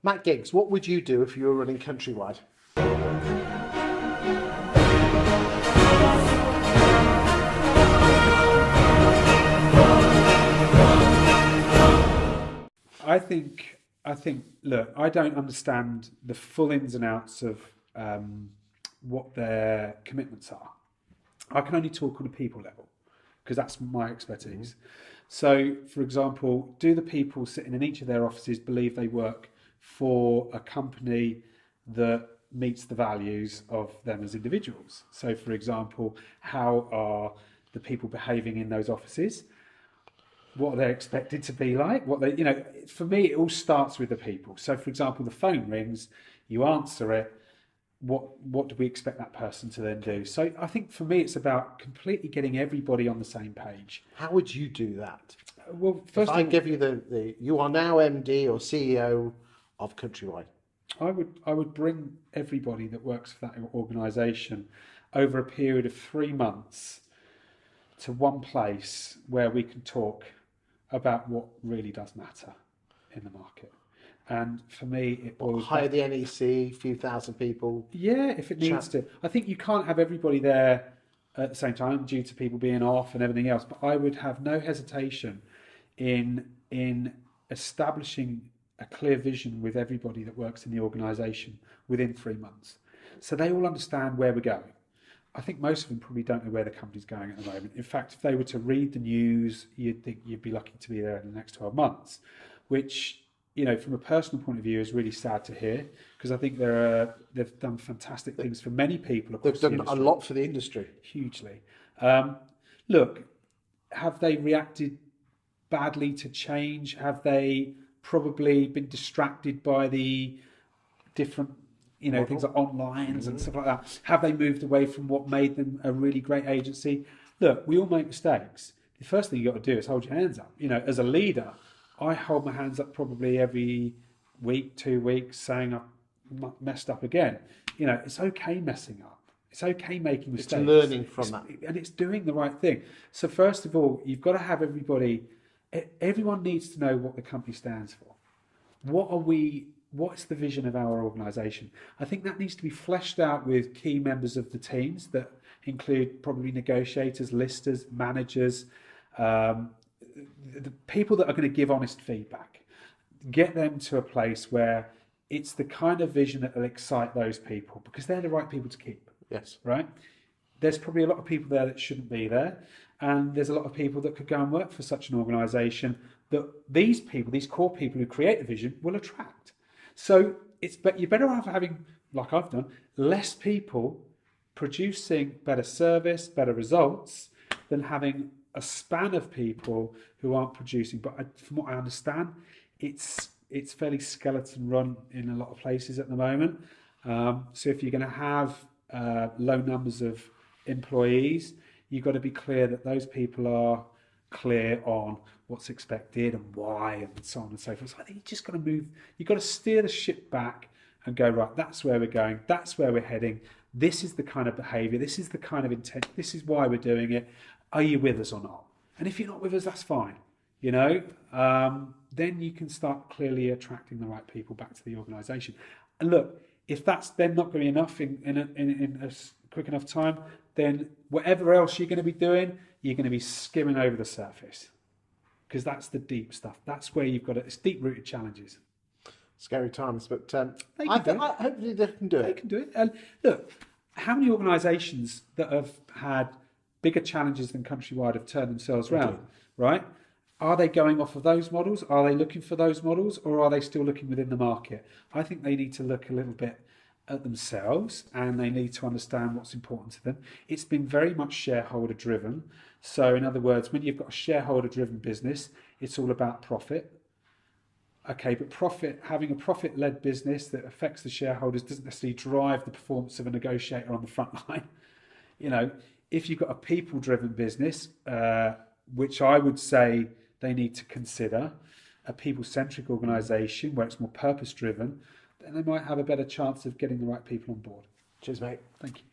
Matt Giggs, what would you do if you were running Countrywide? I think. Look, I don't understand the full ins and outs of what their commitments are. I can only talk on a people level because that's my expertise. So, for example, do the people sitting in each of their offices believe they work for a company that meets the values of them as individuals? So, for example, how are the people behaving in those offices? What are they expected to be like? For me, it all starts with the people. So, for example, the phone rings, you answer it. What do we expect that person to then do? So, I think for me, it's about completely getting everybody on the same page. How would you do that? Well, first, if I give you the you are now MD or CEO of Countrywide. I would bring everybody that works for that organisation over a period of 3 months to one place where we can talk about what really does matter in the market. And for me, it boils hire the NEC, few thousand people. Yeah, if it needs to. I think you can't have everybody there at the same time due to people being off and everything else. But I would have no hesitation in establishing a clear vision with everybody that works in the organisation within 3 months, so they all understand where we're going. I think most of them probably don't know where the company's going at the moment. In fact, if they were to read the news, you'd think you'd be lucky to be there in the next 12 months, which, from a personal point of view, is really sad to hear, because I think they've done fantastic things for many people across the industry. They've done a lot for the industry. Hugely. Look, have they reacted badly to change? Have they probably been distracted by the different things like onlines and stuff like that? Have they moved away from what made them a really great agency? Look, we all make mistakes. The first thing you've got to do is hold your hands up. As a leader, I hold my hands up probably every week, 2 weeks, saying I've messed up again. It's okay messing up. It's okay making mistakes. It's learning from that. And it's doing the right thing. So first of all, you've got to have everyone needs to know what the company stands for. What's the vision of our organisation? I think that needs to be fleshed out with key members of the teams that include probably negotiators, listers, managers, the people that are going to give honest feedback. Get them to a place where it's the kind of vision that will excite those people, because they're the right people to keep. Yes. Right? There's probably a lot of people there that shouldn't be there, and there's a lot of people that could go and work for such an organisation that these core people who create the vision, will attract. So you're better off having, like I've done, less people producing better service, better results, than having a span of people who aren't producing. But from what I understand, it's fairly skeleton run in a lot of places at the moment. So if you're going to have low numbers of employees, you've got to be clear that those people are clear on what's expected and why, and so on and so forth. So I think you've just got to steer the ship back and go, right, that's where we're going, that's where we're heading, this is the kind of behaviour, this is the kind of intent, this is why we're doing it, are you with us or not? And if you're not with us, that's fine, then you can start clearly attracting the right people back to the organisation. And look, if that's then not going to be enough in a quick enough time, then whatever else you're going to be doing, you're going to be skimming over the surface, because that's the deep stuff. That's where you've got it's deep-rooted challenges. Scary times, but hopefully they can do it. They can do it. And look, how many organisations that have had bigger challenges than Countrywide have turned themselves around, right? Are they going off of those models? Are they looking for those models, or are they still looking within the market? I think they need to look a little bit at themselves, and they need to understand what's important to them. It's been very much shareholder driven. So in other words, when you've got a shareholder driven business, it's all about profit. Okay, but having a profit-led business that affects the shareholders doesn't necessarily drive the performance of a negotiator on the front line. If you've got a people-driven business, which I would say they need to consider, a people-centric organisation where it's more purpose-driven, then they might have a better chance of getting the right people on board. Cheers, mate. Thank you.